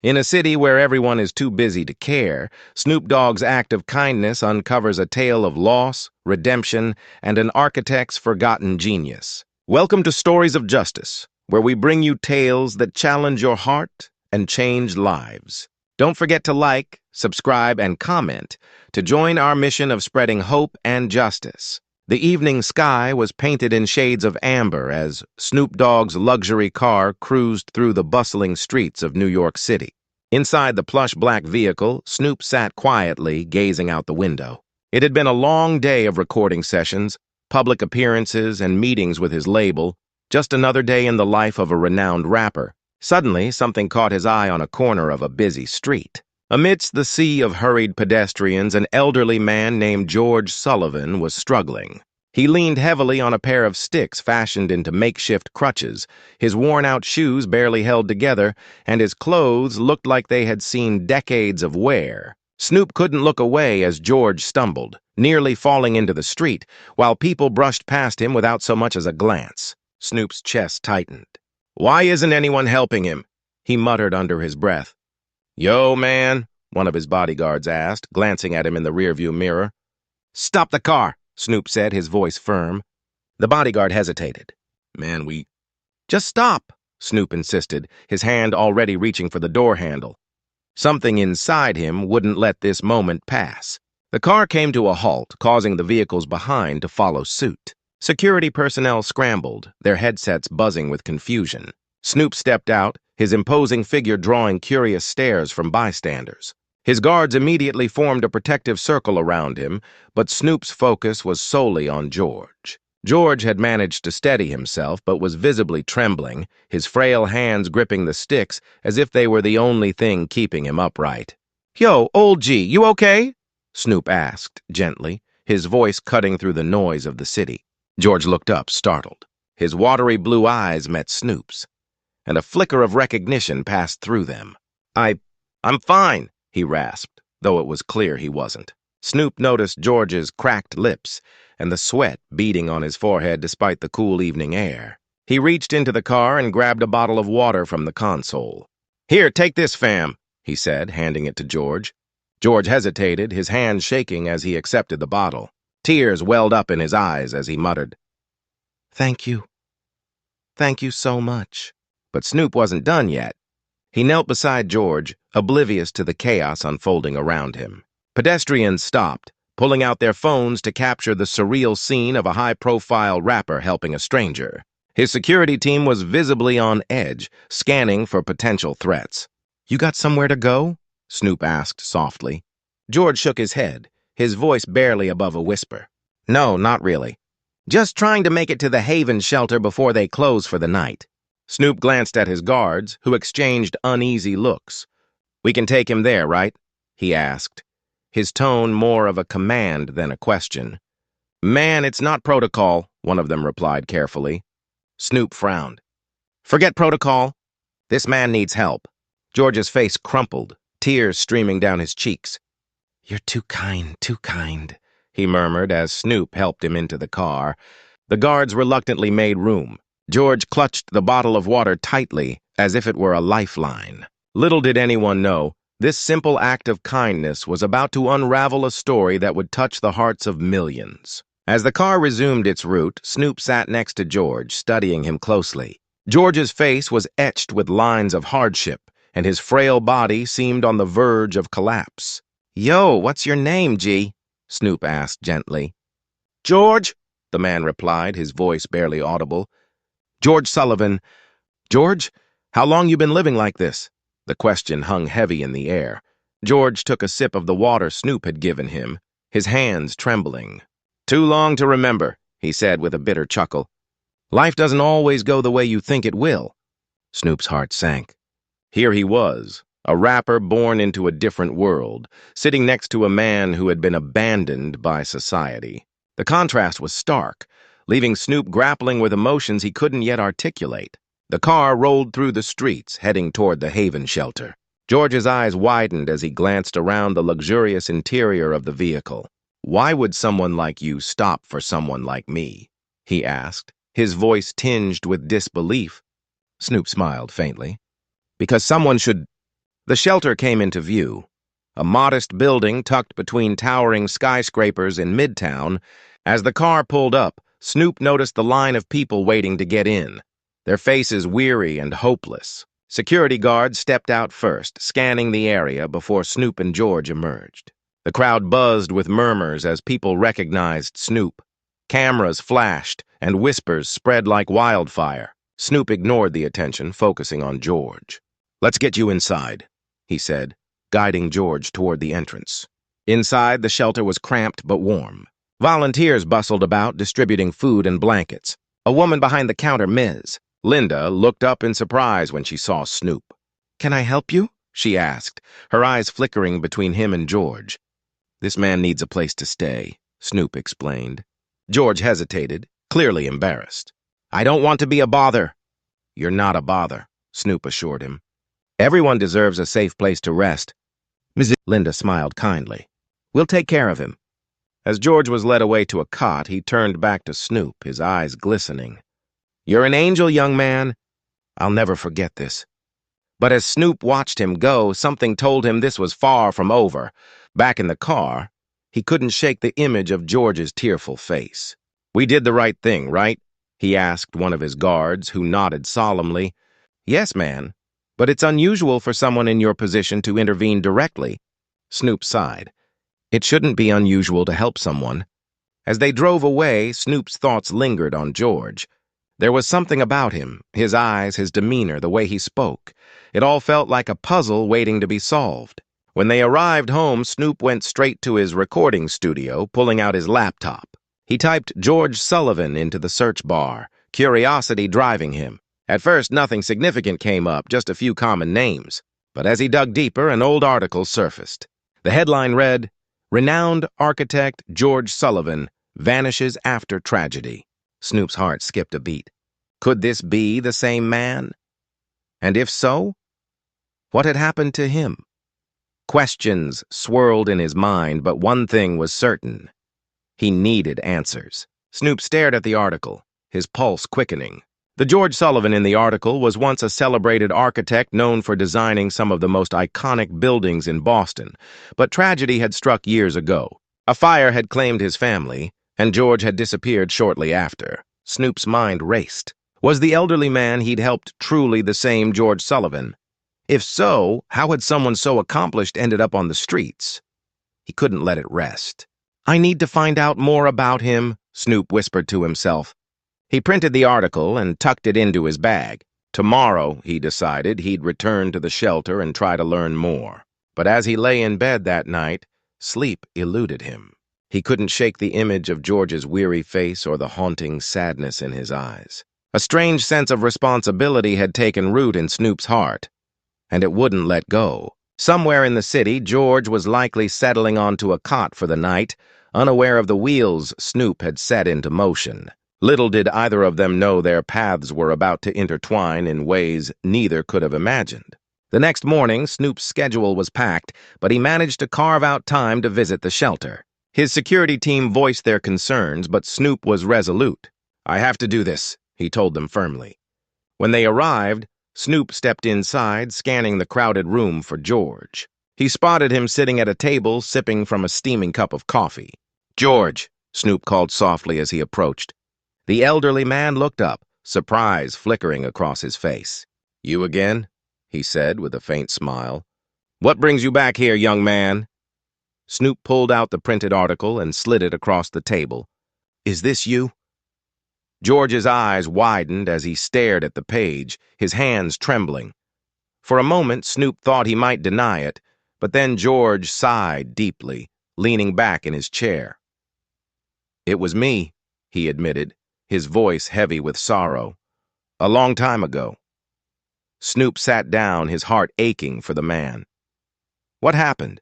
In a city where everyone is too busy to care, Snoop Dogg's act of kindness uncovers a tale of loss, redemption, and an architect's forgotten genius. Welcome to Stories of Justice, where we bring you tales that challenge your heart and change lives. Don't forget to like, subscribe, and comment to join our mission of spreading hope and justice. The evening sky was painted in shades of amber as Snoop Dogg's luxury car cruised through the bustling streets of New York City. Inside the plush black vehicle, Snoop sat quietly, gazing out the window. It had been a long day of recording sessions, public appearances, and meetings with his label, just another day in the life of a renowned rapper. Suddenly, something caught his eye on a corner of a busy street. Amidst the sea of hurried pedestrians, an elderly man named George Sullivan was struggling. He leaned heavily on a pair of sticks fashioned into makeshift crutches. His worn-out shoes barely held together, and his clothes looked like they had seen decades of wear. Snoop couldn't look away as George stumbled, nearly falling into the street, while people brushed past him without so much as a glance. Snoop's chest tightened. "Why isn't anyone helping him?" he muttered under his breath. "Yo, man," one of his bodyguards asked, glancing at him in the rearview mirror. "Stop the car," Snoop said, his voice firm. The bodyguard hesitated. "Man, Just stop," Snoop insisted, his hand already reaching for the door handle. Something inside him wouldn't let this moment pass. The car came to a halt, causing the vehicles behind to follow suit. Security personnel scrambled, their headsets buzzing with confusion. Snoop stepped out, his imposing figure drawing curious stares from bystanders. His guards immediately formed a protective circle around him, but Snoop's focus was solely on George. George had managed to steady himself, but was visibly trembling, his frail hands gripping the sticks as if they were the only thing keeping him upright. "Yo, old G, you okay?" Snoop asked, gently, his voice cutting through the noise of the city. George looked up, startled. His watery blue eyes met Snoop's, and a flicker of recognition passed through them. I'm fine," he rasped, though it was clear he wasn't. Snoop noticed George's cracked lips and the sweat beading on his forehead despite the cool evening air. He reached into the car and grabbed a bottle of water from the console. "Here, take this, fam," he said, handing it to George. George hesitated, his hand shaking as he accepted the bottle. Tears welled up in his eyes as he muttered, "Thank you. Thank you so much." But Snoop wasn't done yet. He knelt beside George, oblivious to the chaos unfolding around him. Pedestrians stopped, pulling out their phones to capture the surreal scene of a high-profile rapper helping a stranger. His security team was visibly on edge, scanning for potential threats. "You got somewhere to go?" Snoop asked softly. George shook his head, his voice barely above a whisper. "No, not really. Just trying to make it to the Haven shelter before they close for the night." Snoop glanced at his guards, who exchanged uneasy looks. "We can take him there, right?" he asked, his tone more of a command than a question. "Man, it's not protocol," one of them replied carefully. Snoop frowned. "Forget protocol. This man needs help." George's face crumpled, tears streaming down his cheeks. "You're too kind," he murmured as Snoop helped him into the car. The guards reluctantly made room. George clutched the bottle of water tightly, as if it were a lifeline. Little did anyone know, this simple act of kindness was about to unravel a story that would touch the hearts of millions. As the car resumed its route, Snoop sat next to George, studying him closely. George's face was etched with lines of hardship, and his frail body seemed on the verge of collapse. "Yo, what's your name, G?" Snoop asked gently. "George," the man replied, his voice barely audible. "George Sullivan. George, how long you been living like this?" The question hung heavy in the air. George took a sip of the water Snoop had given him, his hands trembling. "Too long to remember," he said with a bitter chuckle. "Life doesn't always go the way you think it will." Snoop's heart sank. Here he was, a rapper born into a different world, sitting next to a man who had been abandoned by society. The contrast was stark, leaving Snoop grappling with emotions he couldn't yet articulate. The car rolled through the streets, heading toward the Haven shelter. George's eyes widened as he glanced around the luxurious interior of the vehicle. "Why would someone like you stop for someone like me?" he asked, his voice tinged with disbelief. Snoop smiled faintly. "Because someone should The shelter came into view, a modest building tucked between towering skyscrapers in Midtown. As the car pulled up, Snoop noticed the line of people waiting to get in, their faces weary and hopeless. Security guards stepped out first, scanning the area before Snoop and George emerged. The crowd buzzed with murmurs as people recognized Snoop. Cameras flashed, and whispers spread like wildfire. Snoop ignored the attention, focusing on George. "Let's get you inside," he said, guiding George toward the entrance. Inside, the shelter was cramped but warm. Volunteers bustled about, distributing food and blankets. A woman behind the counter, Ms. Linda, looked up in surprise when she saw Snoop. "Can I help you?" she asked, her eyes flickering between him and George. "This man needs a place to stay," Snoop explained. George hesitated, clearly embarrassed. "I don't want to be a bother." "You're not a bother," Snoop assured him. "Everyone deserves a safe place to rest." Ms. Linda smiled kindly. "We'll take care of him." As George was led away to a cot, he turned back to Snoop, his eyes glistening. "You're an angel, young man. I'll never forget this." But as Snoop watched him go, something told him this was far from over. Back in the car, he couldn't shake the image of George's tearful face. "We did the right thing, right?" he asked one of his guards, who nodded solemnly. "Yes, man. But it's unusual for someone in your position to intervene directly." Snoop sighed. It shouldn't be unusual to help someone. As they drove away, Snoop's thoughts lingered on George. There was something about him, his eyes, his demeanor, the way he spoke. It all felt like a puzzle waiting to be solved. When they arrived home, Snoop went straight to his recording studio, pulling out his laptop. He typed George Sullivan into the search bar, curiosity driving him. At first, nothing significant came up, just a few common names. But as he dug deeper, an old article surfaced. The headline read, "Renowned Architect George Sullivan Vanishes After Tragedy." Snoop's heart skipped a beat. Could this be the same man? And if so, what had happened to him? Questions swirled in his mind, but one thing was certain. He needed answers. Snoop stared at the article, his pulse quickening. The George Sullivan in the article was once a celebrated architect known for designing some of the most iconic buildings in Boston, but tragedy had struck years ago. A fire had claimed his family, and George had disappeared shortly after. Snoop's mind raced. Was the elderly man he'd helped truly the same George Sullivan? If so, how had someone so accomplished ended up on the streets? He couldn't let it rest. "I need to find out more about him," Snoop whispered to himself. He printed the article and tucked it into his bag. Tomorrow, he decided, he'd return to the shelter and try to learn more. But as he lay in bed that night, sleep eluded him. He couldn't shake the image of George's weary face or the haunting sadness in his eyes. A strange sense of responsibility had taken root in Snoop's heart, and it wouldn't let go. Somewhere in the city, George was likely settling onto a cot for the night, unaware of the wheels Snoop had set into motion. Little did either of them know their paths were about to intertwine in ways neither could have imagined. The next morning, Snoop's schedule was packed, but he managed to carve out time to visit the shelter. His security team voiced their concerns, but Snoop was resolute. "I have to do this," he told them firmly. When they arrived, Snoop stepped inside, scanning the crowded room for George. He spotted him sitting at a table, sipping from a steaming cup of coffee. "George," Snoop called softly as he approached. The elderly man looked up, surprise flickering across his face. "You again?" he said with a faint smile. "What brings you back here, young man?" Snoop pulled out the printed article and slid it across the table. "Is this you?" George's eyes widened as he stared at the page, his hands trembling. For a moment, Snoop thought he might deny it, but then George sighed deeply, leaning back in his chair. "It was me," he admitted, his voice heavy with sorrow. "A long time ago." Snoop sat down, his heart aching for the man. "What happened?"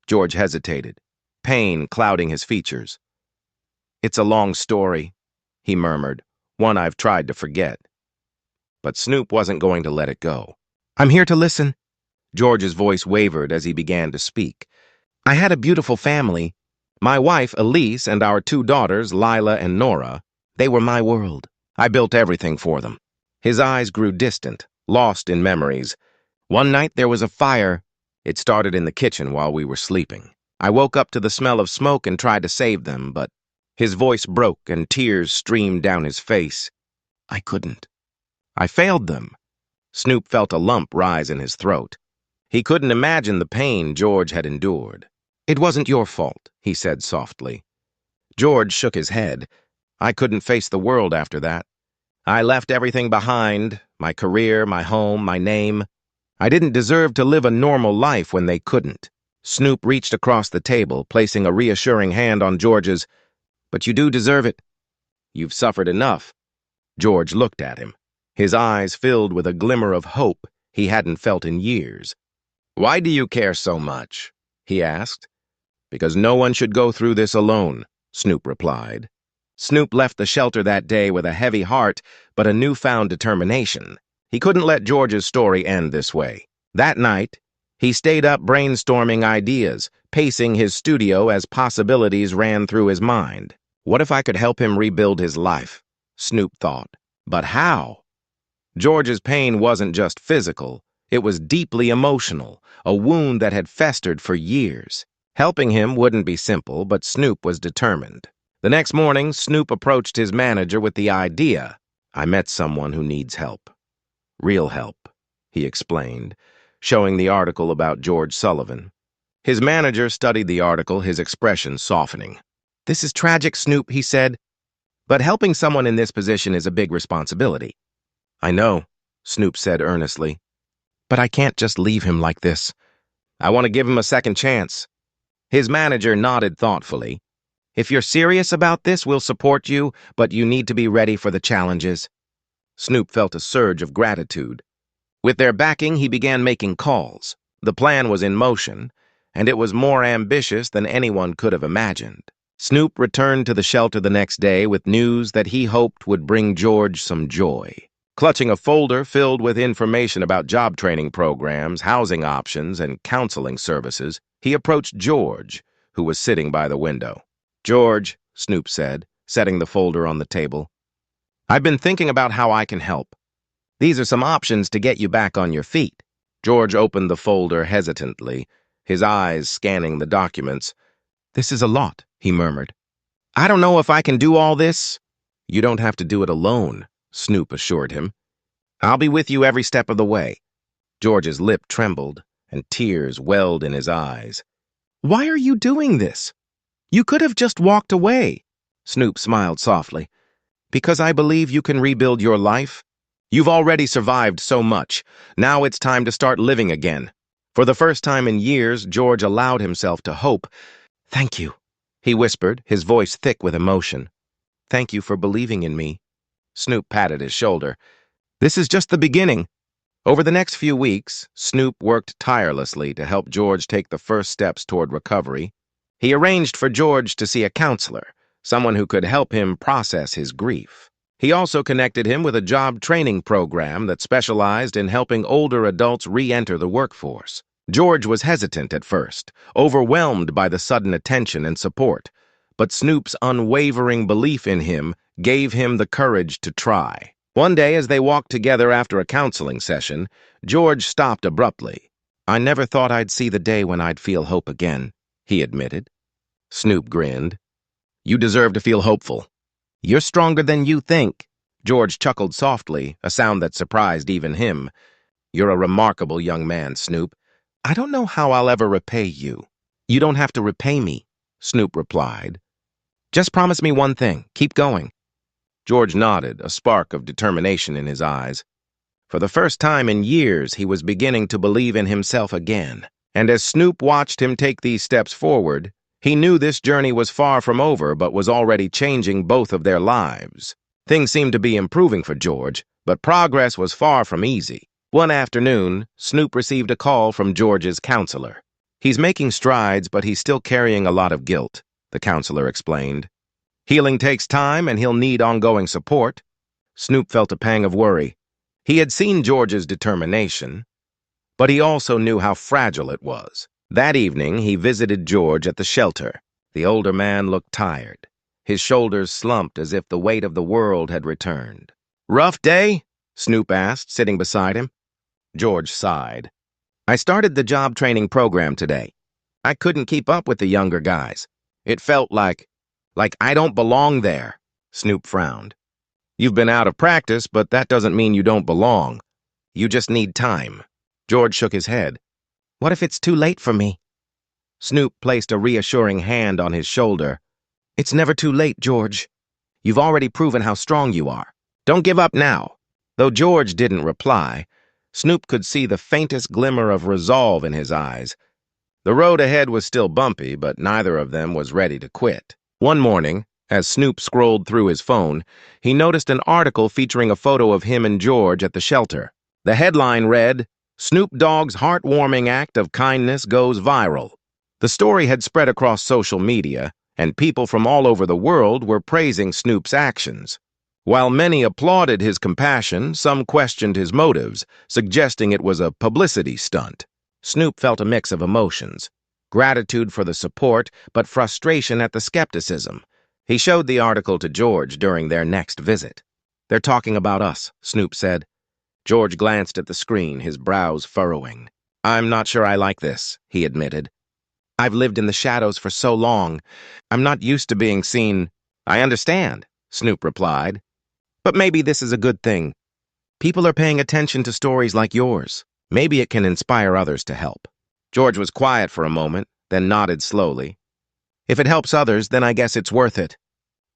George hesitated, pain clouding his features. "It's a long story," he murmured, "one I've tried to forget." But Snoop wasn't going to let it go. "I'm here to listen." George's voice wavered as he began to speak. "I had a beautiful family. My wife, Elise, and our 2 daughters, Lila and Nora. They were my world. I built everything for them." His eyes grew distant, lost in memories. One night there was a fire. It started in the kitchen while we were sleeping. I woke up to the smell of smoke and tried to save them, but his voice broke and tears streamed down his face. I couldn't. I failed them. Snoop felt a lump rise in his throat. He couldn't imagine the pain George had endured. It wasn't your fault, he said softly. George shook his head. I couldn't face the world after that. I left everything behind, my career, my home, my name. I didn't deserve to live a normal life when they couldn't. Snoop reached across the table, placing a reassuring hand on George's. But you do deserve it. You've suffered enough. George looked at him, his eyes filled with a glimmer of hope he hadn't felt in years. Why do you care so much? He asked. Because no one should go through this alone, Snoop replied. Snoop left the shelter that day with a heavy heart, but a newfound determination. He couldn't let George's story end this way. That night, he stayed up brainstorming ideas, pacing his studio as possibilities ran through his mind. What if I could help him rebuild his life? Snoop thought. But how? George's pain wasn't just physical. It was deeply emotional, a wound that had festered for years. Helping him wouldn't be simple, but Snoop was determined. The next morning, Snoop approached his manager with the idea. I met someone who needs help. Real help, he explained, showing the article about George Sullivan. His manager studied the article, his expression softening. This is tragic, Snoop, he said, but helping someone in this position is a big responsibility. I know, Snoop said earnestly, but I can't just leave him like this. I want to give him a second chance. His manager nodded thoughtfully. If you're serious about this, we'll support you, but you need to be ready for the challenges. Snoop felt a surge of gratitude. With their backing, he began making calls. The plan was in motion, and it was more ambitious than anyone could have imagined. Snoop returned to the shelter the next day with news that he hoped would bring George some joy. Clutching a folder filled with information about job training programs, housing options, and counseling services, he approached George, who was sitting by the window. George, Snoop said, setting the folder on the table, I've been thinking about how I can help. These are some options to get you back on your feet. George opened the folder hesitantly, his eyes scanning the documents. This is a lot, he murmured. I don't know if I can do all this. You don't have to do it alone, Snoop assured him. I'll be with you every step of the way. George's lip trembled, and tears welled in his eyes. Why are you doing this? You could have just walked away. Snoop smiled softly. Because I believe you can rebuild your life. You've already survived so much. Now it's time to start living again. For the first time in years, George allowed himself to hope. Thank you, he whispered, his voice thick with emotion. Thank you for believing in me. Snoop patted his shoulder. This is just the beginning. Over the next few weeks, Snoop worked tirelessly to help George take the first steps toward recovery. He arranged for George to see a counselor, someone who could help him process his grief. He also connected him with a job training program that specialized in helping older adults re-enter the workforce. George was hesitant at first, overwhelmed by the sudden attention and support, but Snoop's unwavering belief in him gave him the courage to try. One day, as they walked together after a counseling session, George stopped abruptly. I never thought I'd see the day when I'd feel hope again, he admitted. Snoop grinned. You deserve to feel hopeful. You're stronger than you think. George chuckled softly, a sound that surprised even him. You're a remarkable young man, Snoop. I don't know how I'll ever repay you. You don't have to repay me, Snoop replied. Just promise me one thing. Keep going. George nodded, a spark of determination in his eyes. For the first time in years, he was beginning to believe in himself again. And as Snoop watched him take these steps forward, he knew this journey was far from over but was already changing both of their lives. Things seemed to be improving for George, but progress was far from easy. One afternoon, Snoop received a call from George's counselor. He's making strides, but he's still carrying a lot of guilt, the counselor explained. Healing takes time, and he'll need ongoing support. Snoop felt a pang of worry. He had seen George's determination, but he also knew how fragile it was. That evening, he visited George at the shelter. The older man looked tired. His shoulders slumped as if the weight of the world had returned. Rough day? Snoop asked, sitting beside him. George sighed. I started the job training program today. I couldn't keep up with the younger guys. It felt like I don't belong there. Snoop frowned. You've been out of practice, but that doesn't mean you don't belong. You just need time. George shook his head. What if it's too late for me? Snoop placed a reassuring hand on his shoulder. It's never too late, George. You've already proven how strong you are. Don't give up now. Though George didn't reply, Snoop could see the faintest glimmer of resolve in his eyes. The road ahead was still bumpy, but neither of them was ready to quit. One morning, as Snoop scrolled through his phone, he noticed an article featuring a photo of him and George at the shelter. The headline read, Snoop Dogg's heartwarming act of kindness goes viral. The story had spread across social media, and people from all over the world were praising Snoop's actions. While many applauded his compassion, some questioned his motives, suggesting it was a publicity stunt. Snoop felt a mix of emotions. Gratitude for the support, but frustration at the skepticism. He showed the article to George during their next visit. They're talking about us, Snoop said. George glanced at the screen, his brows furrowing. I'm not sure I like this, he admitted. I've lived in the shadows for so long. I'm not used to being seen. I understand, Snoop replied. But maybe this is a good thing. People are paying attention to stories like yours. Maybe it can inspire others to help. George was quiet for a moment, then nodded slowly. If it helps others, then I guess it's worth it.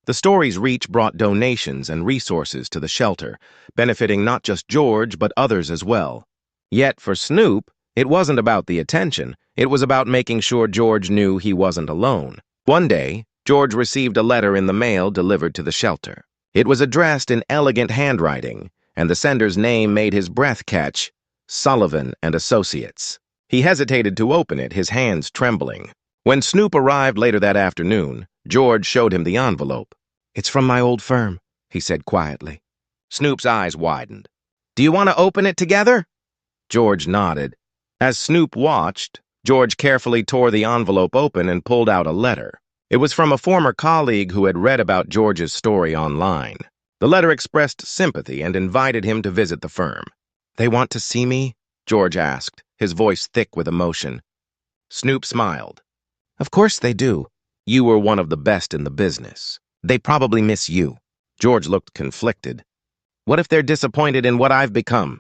The story's reach brought donations and resources to the shelter, benefiting not just George, but others as well. Yet for Snoop, it wasn't about the attention. It was about making sure George knew he wasn't alone. One day, George received a letter in the mail delivered to the shelter. It was addressed in elegant handwriting, and the sender's name made his breath catch, Sullivan and Associates. He hesitated to open it, his hands trembling. When Snoop arrived later that afternoon, George showed him the envelope. It's from my old firm, he said quietly. Snoop's eyes widened. Do you want to open it together? George nodded. As Snoop watched, George carefully tore the envelope open and pulled out a letter. It was from a former colleague who had read about George's story online. The letter expressed sympathy and invited him to visit the firm. They want to see me? George asked, his voice thick with emotion. Snoop smiled. Of course they do. You were one of the best in the business. They probably miss you. George looked conflicted. What if they're disappointed in what I've become?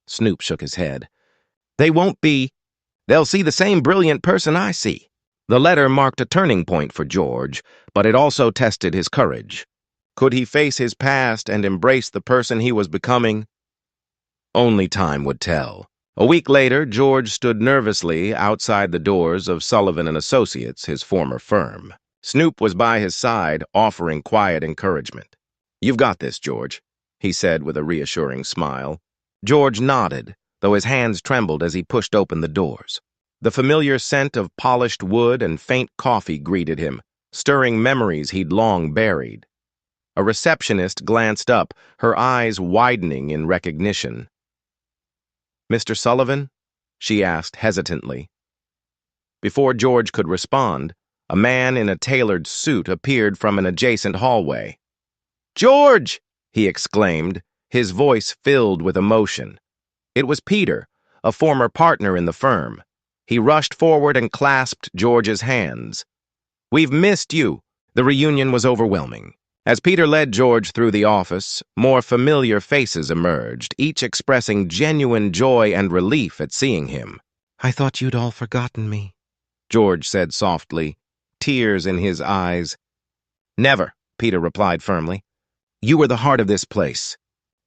Snoop shook his head. They won't be. They'll see the same brilliant person I see. The letter marked a turning point for George, but it also tested his courage. Could he face his past and embrace the person he was becoming? Only time would tell. A week later, George stood nervously outside the doors of Sullivan and Associates, his former firm. Snoop was by his side, offering quiet encouragement. You've got this, George, he said with a reassuring smile. George nodded, though his hands trembled as he pushed open the doors. The familiar scent of polished wood and faint coffee greeted him, stirring memories he'd long buried. A receptionist glanced up, her eyes widening in recognition. Mr. Sullivan? She asked hesitantly. Before George could respond, a man in a tailored suit appeared from an adjacent hallway. George! He exclaimed, his voice filled with emotion. It was Peter, a former partner in the firm. He rushed forward and clasped George's hands. We've missed you. The reunion was overwhelming. As Peter led George through the office, more familiar faces emerged, each expressing genuine joy and relief at seeing him. I thought you'd all forgotten me, George said softly, tears in his eyes. Never, Peter replied firmly. You were the heart of this place.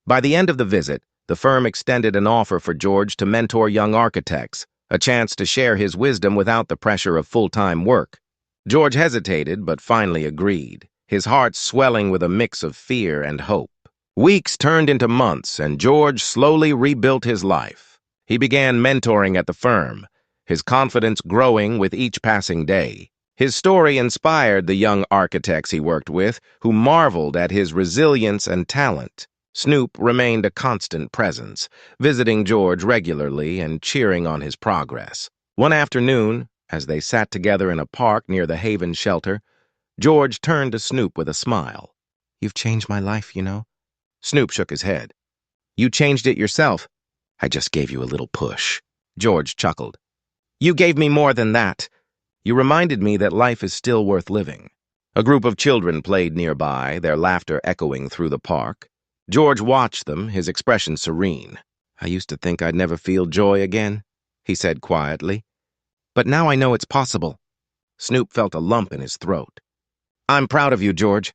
By the end of the visit, the firm extended an offer for George to mentor young architects, a chance to share his wisdom without the pressure of full-time work. George hesitated, but finally agreed, his heart swelling with a mix of fear and hope. Weeks turned into months, and George slowly rebuilt his life. He began mentoring at the firm, his confidence growing with each passing day. His story inspired the young architects he worked with, who marveled at his resilience and talent. Snoop remained a constant presence, visiting George regularly and cheering on his progress. One afternoon, as they sat together in a park near the Haven shelter, George turned to Snoop with a smile. You've changed my life, you know. Snoop shook his head. You changed it yourself. I just gave you a little push. George chuckled. You gave me more than that. You reminded me that life is still worth living. A group of children played nearby, their laughter echoing through the park. George watched them, his expression serene. I used to think I'd never feel joy again, he said quietly. But now I know it's possible. Snoop felt a lump in his throat. I'm proud of you, George.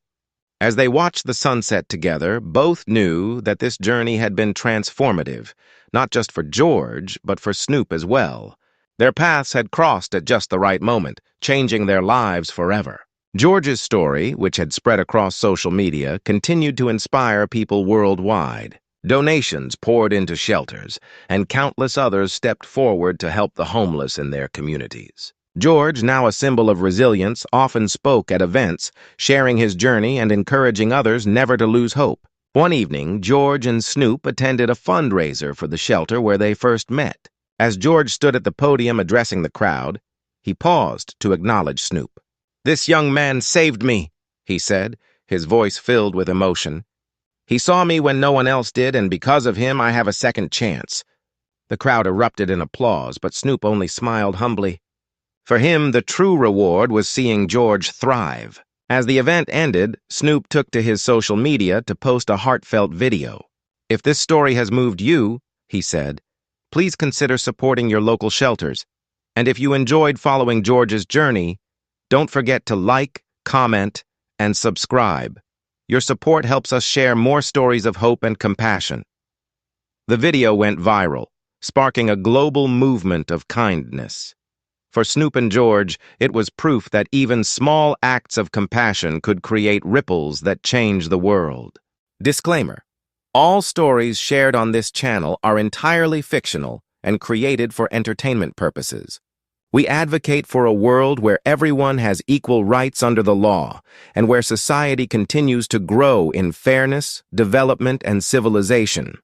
As they watched the sunset together, both knew that this journey had been transformative, not just for George, but for Snoop as well. Their paths had crossed at just the right moment, changing their lives forever. George's story, which had spread across social media, continued to inspire people worldwide. Donations poured into shelters, and countless others stepped forward to help the homeless in their communities. George, now a symbol of resilience, often spoke at events, sharing his journey and encouraging others never to lose hope. One evening, George and Snoop attended a fundraiser for the shelter where they first met. As George stood at the podium addressing the crowd, he paused to acknowledge Snoop. This young man saved me, he said, his voice filled with emotion. He saw me when no one else did, and because of him, I have a second chance. The crowd erupted in applause, but Snoop only smiled humbly. For him, the true reward was seeing George thrive. As the event ended, Snoop took to his social media to post a heartfelt video. If this story has moved you, he said, please consider supporting your local shelters. And if you enjoyed following George's journey, don't forget to like, comment, and subscribe. Your support helps us share more stories of hope and compassion. The video went viral, sparking a global movement of kindness. For Snoop and George, it was proof that even small acts of compassion could create ripples that change the world. Disclaimer: all stories shared on this channel are entirely fictional and created for entertainment purposes. We advocate for a world where everyone has equal rights under the law and where society continues to grow in fairness, development, and civilization.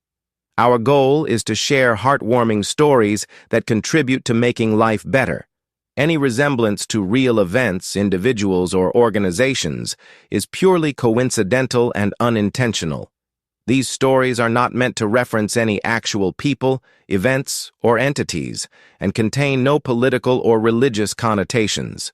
Our goal is to share heartwarming stories that contribute to making life better. Any resemblance to real events, individuals, or organizations is purely coincidental and unintentional. These stories are not meant to reference any actual people, events, or entities, and contain no political or religious connotations.